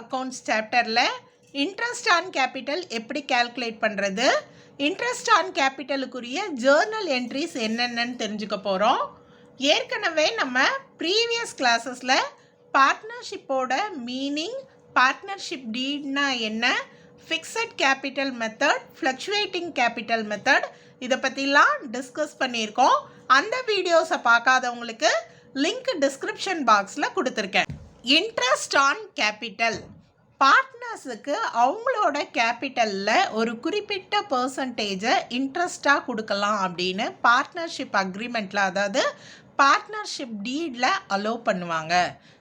Accounts சாப்டரில் interest on capital எப்படி calculate பண்ணுறது, இன்ட்ரெஸ்ட் ஆன் கேபிட்டலுக்குரிய ஜேர்னல் என்ட்ரிஸ் என்னென்னு தெரிஞ்சுக்க போகிறோம். ஏற்கனவே நம்ம ப்ரீவியஸ் கிளாஸஸில் பார்ட்னர்ஷிப்போட மீனிங், பார்ட்னர்ஷிப் டீட்னா என்ன, fixed capital method, fluctuating capital method இதை பற்றிலாம் டிஸ்கஸ் பண்ணியிருக்கோம். அந்த வீடியோஸை பார்க்காதவங்களுக்கு லிங்க் டிஸ்கிரிப்ஷன் பாக்ஸில் கொடுத்துருக்கேன். இன்ட்ரெஸ்ட் ஆன் கேபிட்டல் பார்ட்னர்ஸுக்கு அவங்களோட கேபிட்டலில் ஒரு குறிப்பிட்ட பர்சன்டேஜை இன்ட்ரெஸ்ட்டாக கொடுக்கலாம் அப்படின்னு பார்ட்னர்ஷிப் அக்ரிமெண்ட்டில், அதாவது பார்ட்னர்ஷிப் டீடில் அலோவ் பண்ணுவாங்க.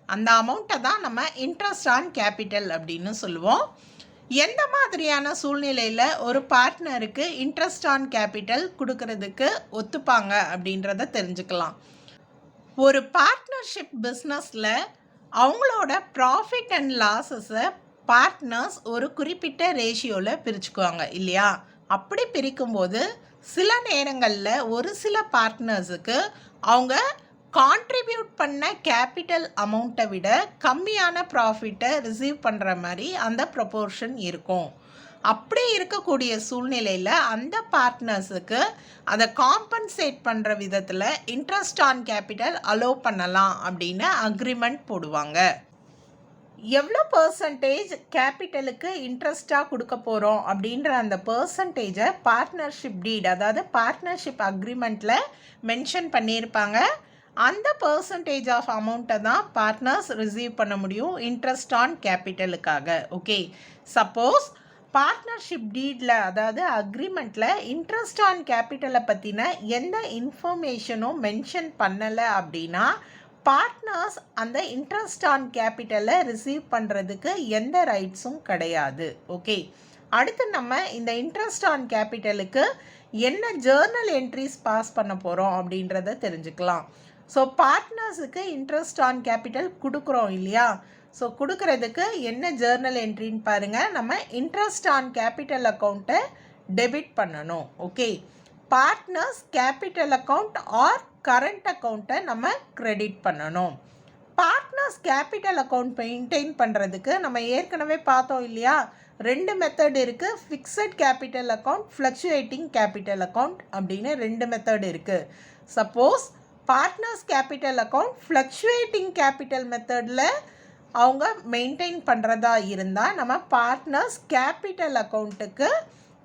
அந்த அமௌண்ட்டை தான் நம்ம இன்ட்ரெஸ்ட் ஆன் கேபிட்டல் அப்படின்னு சொல்லுவோம். எந்த மாதிரியான சூழ்நிலையில் ஒரு பார்ட்னருக்கு இன்ட்ரெஸ்ட் ஆன் கேபிட்டல் கொடுக்கறதுக்கு ஒத்துப்பாங்க அப்படின்றத தெரிஞ்சுக்கலாம். ஒரு பார்ட்னர்ஷிப் பிஸ்னஸில் அவங்களோட ப்ராஃபிட் அண்ட் லாஸஸை பார்ட்னர்ஸ் ஒரு குறிப்பிட்ட ரேஷியோவில் பிரிச்சுக்குவாங்க இல்லையா? அப்படி பிரிக்கும்போது சில நேரங்களில் ஒரு சில பார்ட்னர்ஸுக்கு அவங்க கான்ட்ரிபியூட் பண்ண கேபிட்டல் அமௌண்ட்டை விட கம்மியான ப்ராஃபிட்டை ரிசீவ் பண்ணுற மாதிரி அந்த ப்ரொபோர்ஷன் இருக்கும். அப்படி இருக்கக்கூடிய சூழ்நிலையில் அந்த பார்ட்னர்ஸுக்கு அதை காம்பன்சேட் பண்ணுற விதத்தில் இன்ட்ரெஸ்ட் ஆன் கேபிட்டல் அலோவ் பண்ணலாம் அப்படின்னு அக்ரிமெண்ட் போடுவாங்க. எவ்வளோ பர்சன்டேஜ் கேபிட்டலுக்கு இன்ட்ரெஸ்ட்டாக கொடுக்க போகிறோம் அப்படின்ற அந்த பர்சன்டேஜை பார்ட்னர்ஷிப் டீட், அதாவது பார்ட்னர்ஷிப் அக்ரிமெண்ட்டில் மென்ஷன் பண்ணியிருப்பாங்க. அந்த பர்சன்டேஜ் ஆஃப் அமௌண்ட்டை தான் பார்ட்னர்ஸ் ரிசீவ் பண்ண முடியும் இன்ட்ரெஸ்ட் ஆன் கேபிட்டலுக்காக. ஓகே, சப்போஸ் பார்ட்னர்ஷிப் டீடில், அதாவது அக்ரிமெண்ட்டில் இன்ட்ரெஸ்ட் ஆன் கேபிட்டலை பற்றின எந்த இன்ஃபர்மேஷனும் மென்ஷன் பண்ணலை அப்படின்னா பார்ட்னர்ஸ் அந்த இன்ட்ரெஸ்ட் ஆன் கேபிட்டலை ரிசீவ் பண்ணுறதுக்கு எந்த ரைட்ஸும் கிடையாது. ஓகே, அடுத்து நம்ம இந்த இன்ட்ரெஸ்ட் ஆன் கேபிட்டலுக்கு என்ன ஜேர்னல் என்ட்ரிஸ் பாஸ் பண்ண போகிறோம் அப்படின்றத தெரிஞ்சுக்கலாம். ஸோ பார்ட்னர்ஸுக்கு இன்ட்ரெஸ்ட் ஆன் கேபிட்டல் கொடுக்குறோம் இல்லையா? ஸோ கொடுக்கறதுக்கு என்ன ஜேர்னல் என்ட்ரின்னு பாருங்கள். நம்ம இன்ட்ரெஸ்ட் ஆன் கேபிட்டல் அக்கௌண்ட்டை டெபிட் பண்ணணும். Okay, partners capital account R current அக்கௌண்ட்டை நம்ம கிரெடிட் பண்ணணும். பார்ட்னர்ஸ் கேபிட்டல் அக்கௌண்ட் மெயின்டைன் பண்ணுறதுக்கு நம்ம ஏற்கனவே பார்த்தோம் இல்லையா? ரெண்டு மெத்தட் இருக்குது. Fixed capital account, fluctuating capital account அப்படின்னு ரெண்டு மெத்தட் இருக்குது. Suppose partners capital account fluctuating capital மெத்தடில் அவங்க மெயின்டைன் பண்ணுறதா இருந்தால் நம்ம பார்ட்னர்ஸ் கேபிட்டல் அக்கௌண்ட்டுக்கு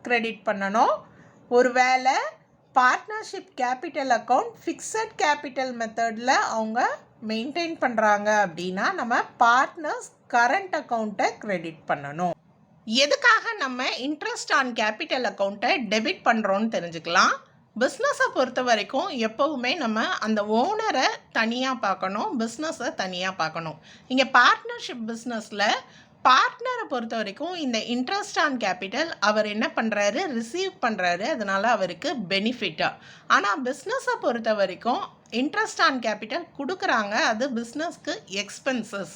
கிரெடிட் பண்ணணும். ஒருவேளை partnership capital account fixed capital மெத்தடில் அவங்க மெயின்டைன் பண்ணுறாங்க அப்படின்னா நம்ம பார்ட்னர்ஸ் கரண்ட் அக்கௌண்ட்டை கிரெடிட் பண்ணணும். எதுக்காக நம்ம இன்ட்ரெஸ்ட் ஆன் கேபிட்டல் அக்கௌண்ட்டை டெபிட் பண்ணுறோன்னு தெரிஞ்சுக்கலாம். பிஸ்னஸை பொறுத்த வரைக்கும் எப்போவுமே நம்ம அந்த ஓனரை தனியாக பார்க்கணும், பிஸ்னஸை தனியாக பார்க்கணும். இங்கே பார்ட்னர்ஷிப் பிஸ்னஸில் பார்ட்னரை பொறுத்த வரைக்கும் இந்த இன்ட்ரெஸ்ட் ஆன் கேபிட்டல் அவர் என்ன பண்ணுறாரு, ரிசீவ் பண்ணுறாரு, அதனால் அவருக்கு பெனிஃபிட்டாக. ஆனால் பிஸ்னஸை பொறுத்த வரைக்கும் இன்ட்ரெஸ்ட் ஆன் கேபிட்டல் கொடுக்குறாங்க, அது பிஸ்னஸ்க்கு எக்ஸ்பென்சஸ்.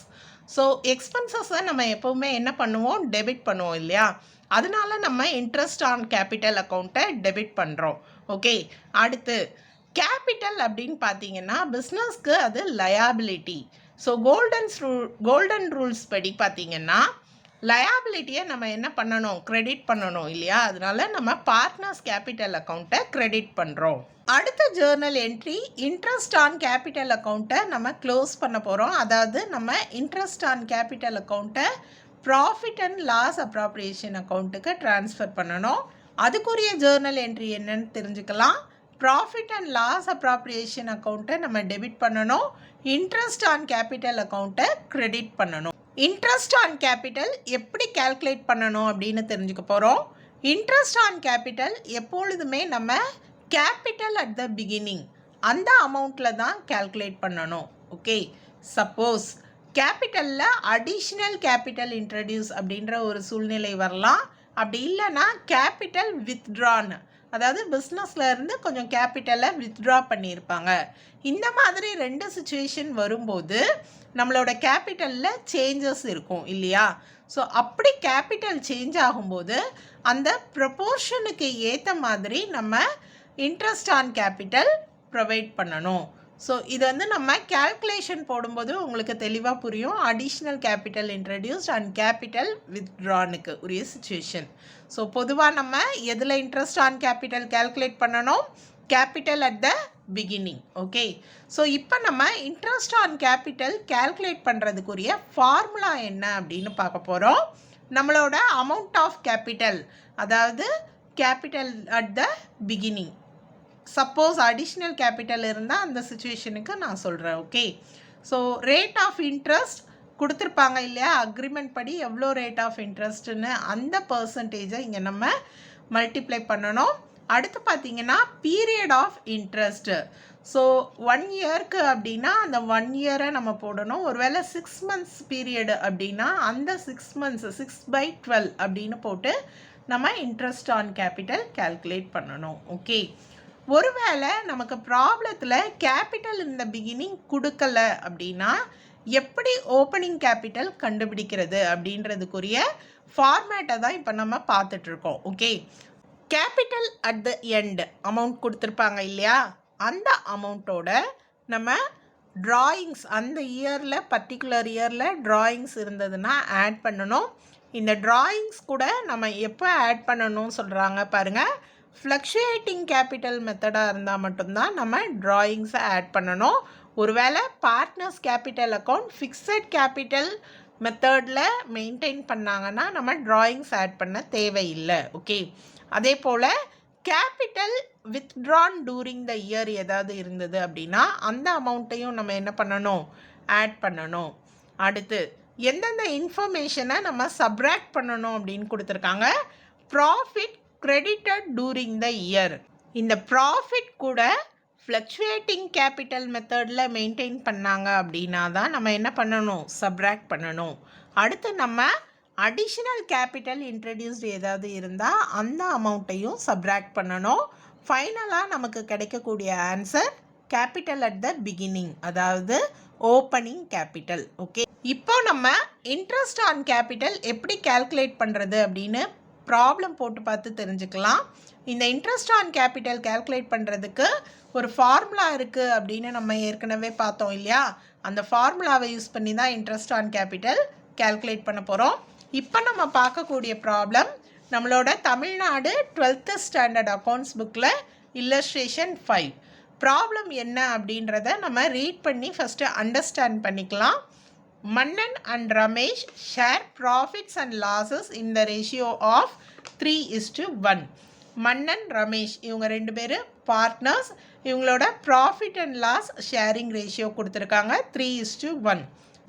ஸோ எக்ஸ்பென்சஸை நம்ம எப்போவுமே என்ன பண்ணுவோம், டெபிட் பண்ணுவோம் இல்லையா? அதனால நம்ம இன்ட்ரெஸ்ட் ஆன் கேபிட்டல் அக்கௌண்ட்டை டெபிட் பண்ணுறோம். ஓகே, அடுத்து கேபிட்டல் அப்படின்னு பார்த்தீங்கன்னா பிஸ்னஸ்க்கு அது லயாபிலிட்டி. ஸோ கோல்டன் ரூல்ஸ் படி பார்த்தீங்கன்னா லயாபிலிட்டியை நம்ம என்ன பண்ணணும், கிரெடிட் பண்ணணும் இல்லையா? அதனால நம்ம பார்ட்னர்ஸ் கேபிட்டல் அக்கௌண்ட்டை கிரெடிட் பண்ணுறோம். அடுத்த Journal entry interest on capital அக்கௌண்ட்டை நம்ம க்ளோஸ் பண்ண போகிறோம். அதாவது நம்ம இன்ட்ரெஸ்ட் ஆன் கேபிட்டல் அக்கௌண்ட்டை ப்ராஃபிட் அண்ட் லாஸ் அப்ராப்ரியேஷன் அக்கௌண்ட்டுக்கு ட்ரான்ஸ்ஃபர் பண்ணணும். அதுக்குரிய ஜேர்னல் என்ட்ரி என்னன்னு தெரிஞ்சுக்கலாம். ப்ராஃபிட் அண்ட் லாஸ் அப்ராப்ரியேஷன் அக்கௌண்ட்டை நம்ம டெபிட் பண்ணணும், இன்ட்ரெஸ்ட் ஆன் கேபிட்டல் அக்கௌண்ட்டை கிரெடிட் பண்ணணும். இன்ட்ரெஸ்ட் ஆன் கேபிட்டல் எப்படி கால்குலேட் பண்ணணும் அப்படின்னு தெரிஞ்சுக்க போகிறோம். இன்ட்ரெஸ்ட் ஆன் கேபிட்டல் எப்பொழுதுமே நம்ம கேபிட்டல் அட் த பிகினிங் அந்த அமௌண்ட்டில் தான் கால்குலேட் பண்ணணும். ஓகே, சப்போஸ் கேபிட்டலில் அடிஷ்னல் கேபிட்டல் இன்ட்ரடியூஸ் அப்படின்ற ஒரு சூழ்நிலை வரலாம். அப்படி இல்லைன்னா கேபிட்டல் வித்ட்ரான், அதாவது பிஸ்னஸில் இருந்து கொஞ்சம் கேபிட்டலை வித்ட்ரா பண்ணியிருப்பாங்க. இந்த மாதிரி ரெண்டு சுச்சுவேஷன் வரும்போது நம்மளோட கேபிட்டலில் சேஞ்சஸ் இருக்கும் இல்லையா? ஸோ அப்படி கேபிட்டல் சேஞ்ச் ஆகும்போது அந்த ப்ரொபோர்ஷனுக்கு ஏற்ற மாதிரி நம்ம இன்ட்ரெஸ்ட் ஆன் கேபிட்டல் ப்ரொவைட் பண்ணணும். ஸோ இது வந்து நம்ம கேல்குலேஷன் போடும்போது உங்களுக்கு தெளிவாக புரியும். Additional capital introduced and capital வித்ட்ரானுக்கு உரிய சுச்சுவேஷன். ஸோ பொதுவாக நம்ம எதில் இன்ட்ரெஸ்ட் ஆன் கேபிட்டல் கேல்குலேட் பண்ணணும்? Capital at the beginning. Okay, so இப்போ நம்ம இன்ட்ரெஸ்ட் ஆன் கேபிட்டல் கேல்குலேட் பண்ணுறதுக்குரிய ஃபார்முலா என்ன அப்படின்னு பார்க்க போகிறோம். நம்மளோட அமௌண்ட் ஆஃப் கேபிட்டல், அதாவது capital at the beginning. Suppose additional capital இருந்தால் அந்த சுச்சுவேஷனுக்கு நான் சொல்கிறேன். Okay, so rate of interest கொடுத்துருப்பாங்க இல்லையா, அக்ரிமெண்ட் படி எவ்வளோ ரேட் ஆஃப் இன்ட்ரெஸ்ட்டுன்னு அந்த பர்சன்டேஜை இங்கே நம்ம மல்டிப்ளை பண்ணணும். அடுத்து பார்த்தீங்கன்னா பீரியட் ஆஃப் இன்ட்ரெஸ்ட்டு. ஸோ 1 இயர்க்கு அப்படின்னா அந்த 1 இயரை நம்ம போடணும். ஒருவேளை 6 months பீரியடு அப்படின்னா அந்த 6 months 6/12 அப்படின்னு போட்டு நம்ம இன்ட்ரெஸ்ட் ஆன் கேபிட்டல் கேல்குலேட் பண்ணணும். ஓகே, ஒருவேளை நமக்கு ப்ராப்ளத்தில் கேபிட்டல் இந்த பிகினிங் கொடுக்கல அப்படின்னா எப்படி ஓப்பனிங் கேபிட்டல் கண்டுபிடிக்கிறது அப்படின்றதுக்குரிய ஃபார்மேட்டை தான் இப்போ நம்ம பார்த்துட்ருக்கோம். Okay, capital at the end amount கொடுத்துருப்பாங்க இல்லையா, அந்த அமௌண்ட்டோட நம்ம ட்ராயிங்ஸ் அந்த இயரில் பர்டிகுலர் இயரில் ட்ராயிங்ஸ் இருந்ததுன்னா ஆட் பண்ணணும். இந்த ட்ராயிங்ஸ் கூட நம்ம எப்போ ஆட் பண்ணணும்னு சொல்கிறாங்க பாருங்கள். ஃப்ளக்ஷுவேட்டிங் கேபிட்டல் மெத்தடாக இருந்தால் மட்டும்தான் நம்ம ட்ராயிங்ஸை ஆட் பண்ணணும். ஒருவேளை partners capital account fixed capital மெத்தடில் மெயின்டைன் பண்ணாங்கன்னா நம்ம ட்ராயிங்ஸ் ஆட் பண்ண தேவையில்லை. ஓகே, அதே போல் capital withdrawn during the year ஏதாவது இருந்தது அப்படின்னா அந்த அமௌண்ட்டையும் நம்ம என்ன பண்ணணும்? ஆட் பண்ணணும். அடுத்து எந்தெந்த இன்ஃபர்மேஷனை நம்ம சப்ராக்ட் பண்ணணும் அப்படின்னு கொடுத்துருக்காங்க. Profit credited during the year. இந்த ப்ராஃபிட் கூட ஃப்ளக்சுவேட்டிங் கேபிட்டல் மெத்தடில் மெயின்டைன் பண்ணாங்க அப்படின்னா தான் நம்ம என்ன பண்ணணும்? சப்ராக்ட் பண்ணணும். அடுத்து நம்ம அடிஷ்னல் கேபிட்டல் இன்ட்ரடியூஸ்டு ஏதாவது இருந்தால் அந்த அமௌண்ட்டையும் சப்ராக்ட் பண்ணணும். ஃபைனலாக நமக்கு கிடைக்கக்கூடிய answer capital at the beginning, அதாவது ஓப்பனிங் கேபிட்டல். ஓகே, இப்போ நம்ம இன்ட்ரெஸ்ட் ஆன் கேபிட்டல் எப்படி கேல்குலேட் பண்ணுறது அப்படின்னு ப்ராப்ளம் போட்டு பார்த்து தெரிஞ்சுக்கலாம். இந்த இன்ட்ரெஸ்ட் ஆன் கேபிட்டல் கேல்குலேட் பண்ணுறதுக்கு ஒரு ஃபார்முலா இருக்குது அப்படின்னு நம்ம ஏற்கனவே பார்த்தோம் இல்லையா, அந்த ஃபார்முலாவை யூஸ் பண்ணி தான் இன்ட்ரெஸ்ட் ஆன் கேபிட்டல் கேல்குலேட் பண்ண போகிறோம். இப்போ நம்ம பார்க்கக்கூடிய ப்ராப்ளம் நம்மளோட தமிழ்நாடு 12th ஸ்டாண்டர்ட் அக்கௌண்ட்ஸ் புக்கில் இல்லஸ்ட்ரேஷன் 5. ப்ராப்ளம் என்ன அப்படின்றத நம்ம ரீட் பண்ணி ஃபஸ்ட்டு அண்டர்ஸ்டாண்ட் பண்ணிக்கலாம். Mannan and Ramesh share profits and losses in the ratio of 3:1. மன்னன் ரமேஷ் இவங்க 2 பேர் பார்ட்னர்ஸ். இவங்களோட profit and loss sharing ratio கொடுத்துருக்காங்க 3:1.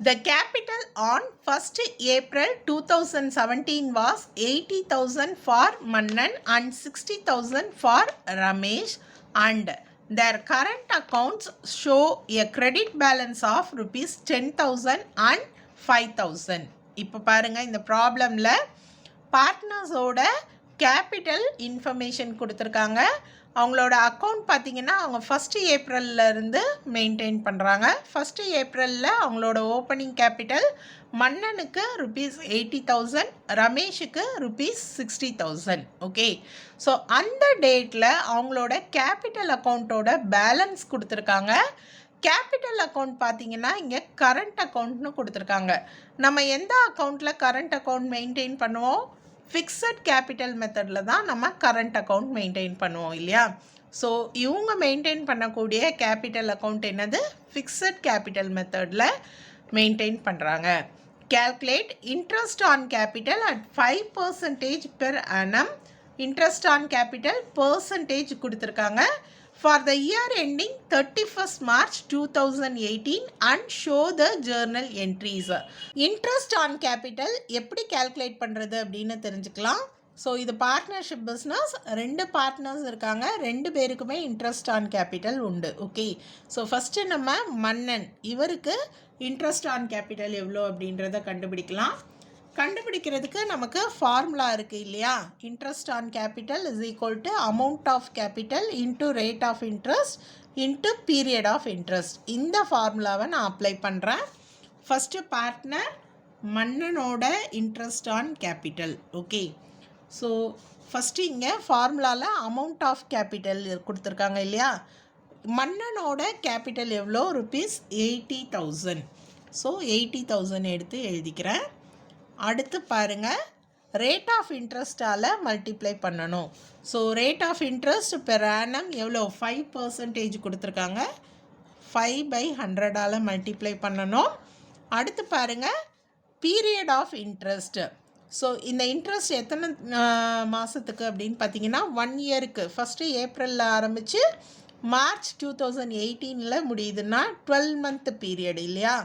The capital on 1st April 2017 was 80,000 for Mannan and 60,000 for Ramesh, and their current accounts show a credit balance of rupees 10,000 and 5,000. இப்போ பாருங்கள், இந்த ப்ராப்ளமில் பார்ட்னர்ஸோட capital information கொடுத்துருக்காங்க. அவங்களோட அக்கௌண்ட் பார்த்திங்கன்னா அவங்க 1st ஏப்ரல்லேருந்து maintain பண்ணுறாங்க. 1st ஏப்ரலில் அவங்களோட ஓப்பனிங் கேபிட்டல் மன்னனுக்கு rupees 80,000, ரமேஷுக்கு rupees 60,000. ஓகே, ஸோ அந்த டேட்டில் அவங்களோட கேபிட்டல் அக்கௌண்ட்டோட பேலன்ஸ் கொடுத்துருக்காங்க. கேபிட்டல் அக்கௌண்ட் பார்த்திங்கன்னா இங்கே கரண்ட் அக்கௌண்ட்னு கொடுத்துருக்காங்க. நம்ம எந்த அக்கௌண்ட்டில் கரண்ட் அக்கௌண்ட் மெயின்டைன் பண்ணுவோம்? ஃபிக்ஸட் கேபிட்டல் மெத்தடில் தான் நம்ம கரண்ட் அக்கௌண்ட் மெயின்டைன் பண்ணுவோம் இல்லையா. ஸோ இவங்க மெயின்டைன் பண்ணக்கூடிய கேபிட்டல் அக்கௌண்ட் என்னது? ஃபிக்ஸட் கேபிட்டல் மெத்தடில் மெயின்டைன் பண்ணுறாங்க. Calculate interest on capital at 5% per annum. Interest on capital percentage கொடுத்துருக்காங்க. For the year ending 31st March 2018 and show the journal entries. Interest on capital எப்படி calculate பண்ணுறது அப்படின்னு தெரிஞ்சுக்கலாம். So இது partnership business, 2 partners இருக்காங்க, 2 பேருக்குமே interest on capital உண்டு. Okay, so first நம்ம மன்னன் இவருக்கு இன்ட்ரெஸ்ட் ஆன் கேபிட்டல் எவ்வளோ அப்படின்றத கண்டுபிடிக்கலாம். கண்டுபிடிக்கிறதுக்கு நமக்கு ஃபார்முலா இருக்குது இல்லையா. Interest on capital is equal to amount of capital into rate of interest into period of interest. இந்த ஃபார்முலாவை நான் அப்ளை பண்ணுறேன். ஃபஸ்ட்டு பார்ட்னர் மன்னனோட interest on capital. Okay, so first இங்கே ஃபார்முலாவில் அமௌண்ட் ஆஃப் கேபிட்டல் கொடுத்துருக்காங்க இல்லையா. மன்னனோட கேபிட்டல் எவ்வளோ? ருபீஸ் 80,000. ஸோ 80,000 எடுத்து எழுதிக்கிறேன். அடுத்து பாருங்கள், ரேட் ஆஃப் இன்ட்ரெஸ்ட்டால் மல்டிப்ளை பண்ணணும். So rate of interest per annum எவ்வளோ? 5% கொடுத்துருக்காங்க. 5/100ஆல் மல்டிப்ளை பண்ணணும். அடுத்து பாருங்கள், பீரியட் ஆஃப் இன்ட்ரெஸ்ட். ஸோ இந்த இன்ட்ரெஸ்ட் எத்தனை மாதத்துக்கு அப்படின்னு பார்த்தீங்கன்னா 1 இயருக்கு. ஃபஸ்ட்டு ஏப்ரலில் ஆரம்பித்து மார்ச் 2018 முடியுதுன்னா 12 மந்த் பீரியட் இல்லையா?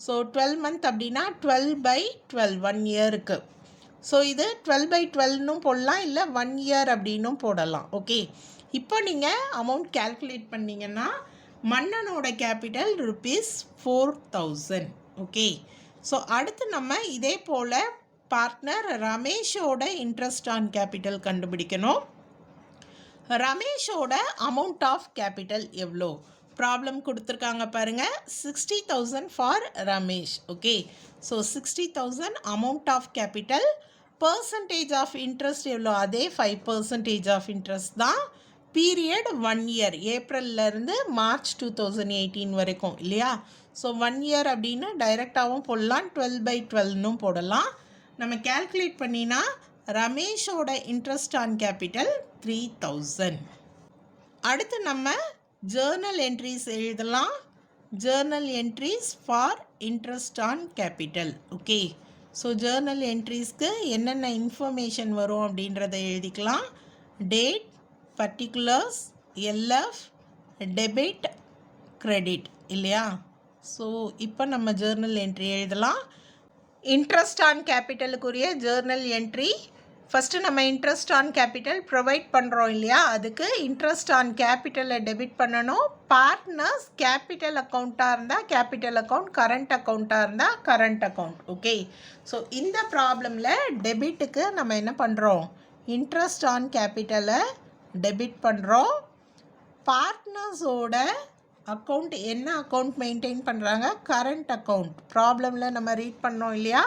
ஸோ 12 மந்த் அப்படின்னா 12/12 1 இயருக்கு. ஸோ இது 12/12 போடலாம், இல்லை 1 இயர் அப்படின்னும் போடலாம். ஓகே, இப்போ நீங்கள் அமௌண்ட் கேல்குலேட் பண்ணிங்கன்னா மன்னனோட கேபிட்டல் ருபீஸ் 4,000. ஓகே, ஸோ அடுத்து நம்ம இதே போல் பார்ட்னர் ரமேஷோட இன்ட்ரெஸ்ட் ஆன் கேபிட்டல் கண்டுபிடிக்கணும். ரமேஷோட அமௌண்ட் ஆஃப் கேபிட்டல் எவ்வளோ? ப்ராப்ளம் கொடுத்துருக்காங்க பாருங்கள். 60,000 for Ramesh. Okay, so 60,000 amount of capital. Percentage of interest எவ்வளோ? அதே 5% ஆஃப் இன்ட்ரெஸ்ட் தான். பீரியட் 1 இயர், ஏப்ரல்லேருந்து மார்ச் 2018 வரைக்கும் இல்லையா? ஸோ 1 இயர் அப்படின்னு டைரெக்டாகவும் போடலாம், 12/12 போடலாம். நம்ம கேல்குலேட் பண்ணினா ரமேஷோட இன்ட்ரெஸ்ட் ஆன் கேபிட்டல் 3,000. அடுத்து நம்ம ஜேர்னல் என்ட்ரிஸ் எழுதலாம். Journal entries for interest on capital. Okay, so journal என்ட்ரிஸ்க்கு என்னென்ன இன்ஃபர்மேஷன் வரும் அப்படின்றத எழுதிக்கலாம். Date, particulars, LF, debit, credit இல்லையா? ஸோ இப்போ நம்ம ஜேர்னல் என்ட்ரி எழுதலாம். இன்ட்ரெஸ்ட் ஆன் கேபிட்டலுக்குரிய ஜேர்னல் என்ட்ரி. ஃபஸ்ட்டு நம்ம இன்ட்ரெஸ்ட் ஆன் கேபிட்டல் ப்ரொவைட் பண்ணுறோம் இல்லையா? அதுக்கு இன்ட்ரெஸ்ட் ஆன் கேபிட்டலை டெபிட் பண்ணணும். பார்ட்னர்ஸ் கேபிட்டல் அக்கௌண்ட்டாக இருந்தால் கேபிட்டல் அக்கௌண்ட், கரண்ட் அக்கௌண்ட்டாக இருந்தால் கரண்ட் அக்கௌண்ட். ஓகே, ஸோ இந்த ப்ராப்ளமில் டெபிட்டுக்கு நம்ம என்ன பண்ணுறோம்? இன்ட்ரெஸ்ட் ஆன் கேபிட்டலை டெபிட் பண்ணுறோம். பார்ட்னர்ஸோட அக்கௌண்ட் என்ன அக்கௌண்ட் மெயின்டைன் பண்ணுறாங்க? Current account. ப்ராப்ளமில் நம்ம ரீட் பண்ணோம் இல்லையா?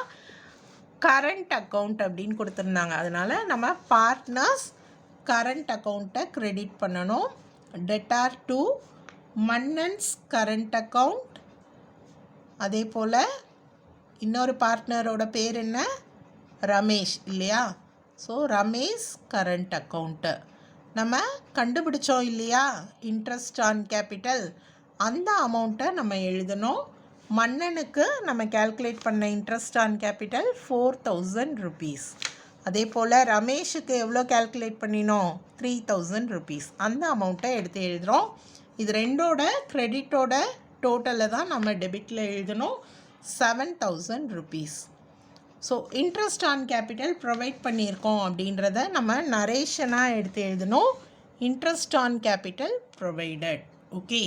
கரண்ட் அக்கௌண்ட் அப்படின்னு கொடுத்துருந்தாங்க. அதனால் நம்ம பார்ட்னர்ஸ் கரண்ட் அக்கௌண்ட்டை கிரெடிட் பண்ணணும். Debtor to Mannan's current account. அதே போல் இன்னொரு பார்ட்னரோட பேர் என்ன? ரமேஷ் இல்லையா? ஸோ ரமேஷ் கரண்ட் அக்கௌண்ட்டு நம்ம கண்டுபிடிச்சோம் இல்லையா? இன்ட்ரெஸ்ட் ஆன் கேபிட்டல், அந்த அமௌண்ட்டை நம்ம எழுதணும். மன்னனுக்கு நம்ம கேல்குலேட் பண்ண இன்ட்ரெஸ்ட் ஆன் கேபிட்டல் 4,000 rupees. அதே போல் ரமேஷுக்கு எவ்வளோ கேல்குலேட் பண்ணினோம்? 3,000 rupees. அந்த அமௌண்ட்டை எடுத்து எழுதுகிறோம். இது ரெண்டோட கிரெடிட்டோட டோட்டலில் தான் நம்ம டெபிட்டில் எழுதணும், 7,000 rupees. So interest on capital provide பண்ணியிருக்கோம் அப்படின்றத நம்ம நரேஷனாக எடுத்து எழுதணும். Interest on capital provided. Okay,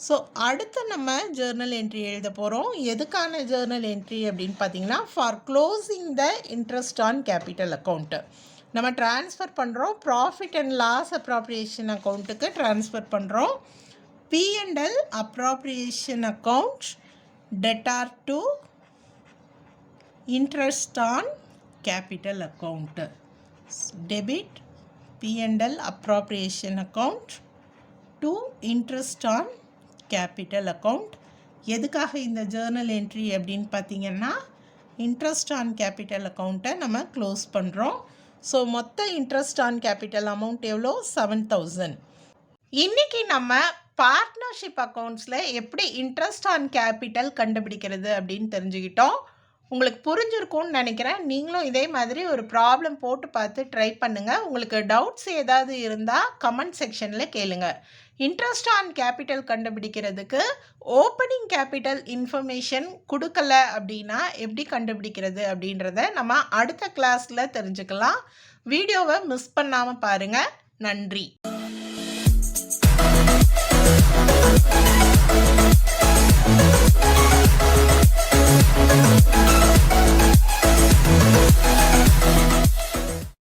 so அடுத்து நம்ம ஜேர்னல் என்ட்ரி எழுத போகிறோம். எதுக்கான ஜேர்னல் என்ட்ரி அப்படின்னு பார்த்தீங்கன்னா, for closing the interest on capital account நம்ம ட்ரான்ஸ்ஃபர் பண்ணுறோம். ப்ராஃபிட் அண்ட் லாஸ் அப்ராப்ரியேஷன் அக்கௌண்ட்டுக்கு ட்ரான்ஸ்ஃபர் பண்ணுறோம். P&L appropriation account, debtor to interest on capital account. Debit P&L appropriation account to interest on capital account. எதுக்காக இந்த Journal entry அப்படின்னு பார்த்தீங்கன்னா, interest on capital அக்கௌண்ட்டை நம்ம க்ளோஸ் பண்ணுறோம். ஸோ மொத்த இன்ட்ரெஸ்ட் ஆன் கேபிட்டல் அமௌண்ட் எவ்வளோ? 7,000. இன்றைக்கி நம்ம பார்ட்னர்ஷிப் அக்கௌண்ட்ஸில் எப்படி இன்ட்ரெஸ்ட் ஆன் கேபிட்டல் கண்டுபிடிக்கிறது அப்படின்னு தெரிஞ்சுக்கிட்டோம். உங்களுக்கு புரிஞ்சிருக்கும்னு நினைக்கிறேன். நீங்களும் இதே மாதிரி ஒரு ப்ராப்ளம் போட்டு பார்த்து ட்ரை பண்ணுங்கள். உங்களுக்கு டவுட்ஸ் ஏதாவது இருந்தால் கமெண்ட் செக்ஷனில் கேளுங்க. இன்ட்ரெஸ்ட் ஆன் கேபிட்டல் கண்டுபிடிக்கிறதுக்கு ஓப்பனிங் கேபிட்டல் இன்ஃபர்மேஷன் கொடுக்கல அப்படின்னா எப்படி கண்டுபிடிக்கிறது அப்படின்றத நம்ம அடுத்த கிளாஸில் தெரிஞ்சுக்கலாம். வீடியோவை மிஸ் பண்ணாமல் பாருங்கள். நன்றி.